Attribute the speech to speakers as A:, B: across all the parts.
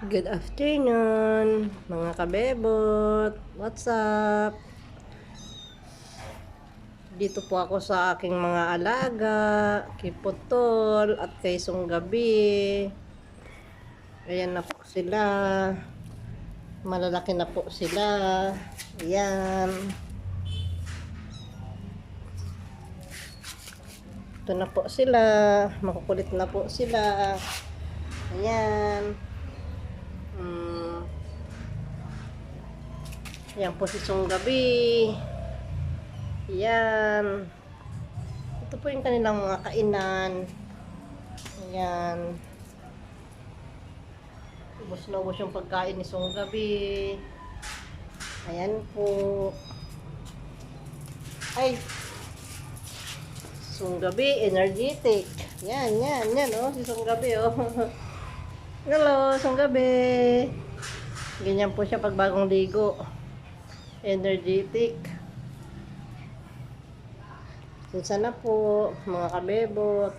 A: Good afternoon, mga kabebot. What's up? Dito po ako sa aking mga alaga, kay Putol at kay Sunggabi. Ayan na po sila. Malalaki na po sila. Ayan. Ito na po sila. Makukulit na po sila. Ayan. Ayan po si Sunggabi. Ayan. Ito po yung kanilang mga kainan. Ayan. Ubus na ubus yung pagkain ni Sunggabi. Ayan po. Ay! Sunggabi, energetic. Yan. Oh, si Sunggabi, oh. Hello, Sunggabi. Ganyan po siya pag bagong ligo. Energetic. Sinsa na po, mga kabebot.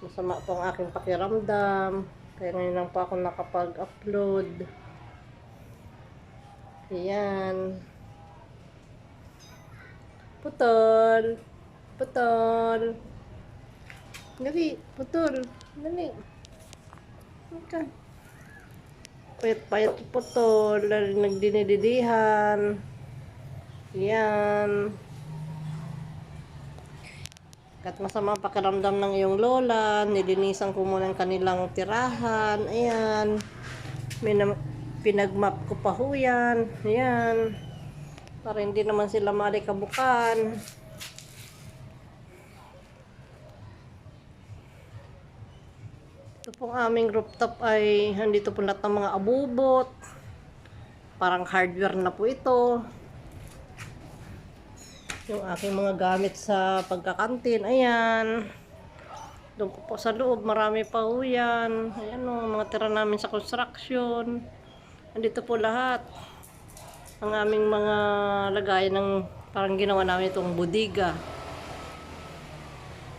A: Masama po ang aking pakiramdam. Kaya ngayon lang po ako nakapag-upload. Ayan. Putol. Dali, Putol. Dali. Okay. Payat-payat Putol. Nagdinididihan. Ayan. Kat masama ang pakiramdam ng iyong lola, nilinisan ko muna ang kanilang tirahan. Ayan. Pinagmap ko pa ho yan. Ayan. Para hindi naman sila malikabukan. Ito pong aming rooftop ay andito po lahat ng mga abubot. Parang hardware na po ito. Yung aking mga gamit sa pagkakantin, ayan. Doon po sa loob, marami pa ho yan. Ayan o, mga tira namin sa construction. Andito po lahat. Ang aming mga lagayan ng parang ginawa namin itong budiga.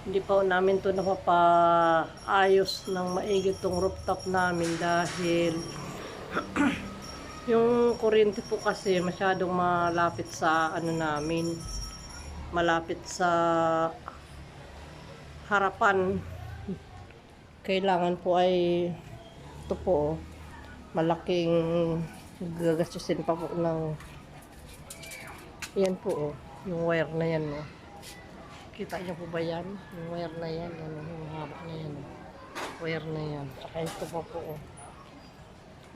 A: Hindi pa namin ito napapaayos ng maigi itong rooftop namin dahil yung kuryente po kasi masyadong malapit sa ano namin. Malapit sa harapan. Kailangan po ay ito po malaking gagastusin pa po ng yan po yung wire na yan kita niyo po ba yan? Yung wire na yan yung haba na yan wire na yan saka ito pa po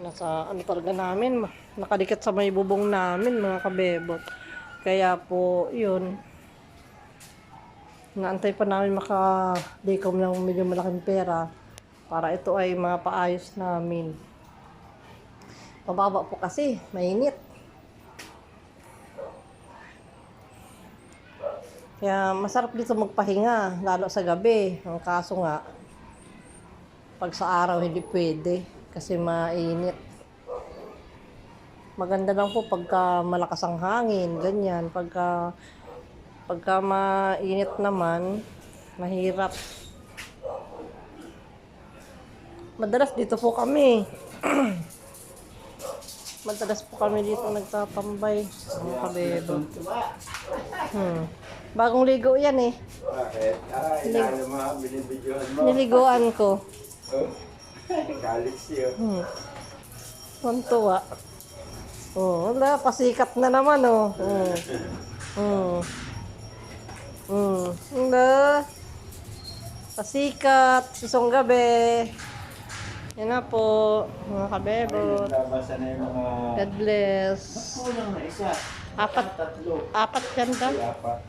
A: nasa ano talaga namin nakadikit sa may bubong namin mga kabebot kaya po yun naantay pa namin makadikom ng medyo malaking pera para ito ay mapaayos namin. Pababa po kasi, mainit. Kaya masarap dito magpahinga, lalo sa gabi. Ang kaso nga, pag sa araw hindi pwede kasi mainit. Maganda lang po pagka malakas ang hangin, ganyan. Pagka mainit naman, mahirap. Madalas dito po kami. Madalas po kami dito nagtatambay. Mga kabebo. Bagong ligo yan eh.
B: Bakit? Inaano mo, binibidyohan mo.
A: Niliguan ko.
B: Galit siya.
A: Tuntua. Oh, wala, pasikat na naman oh. Wala. Pasikat, Sunggabi. Yan na po, mga kabebot.
B: Nabasa na yung mga...
A: God bless.
B: Kulang na isa.
A: Apat
B: Tatlo.
A: yan daw.
B: Apat.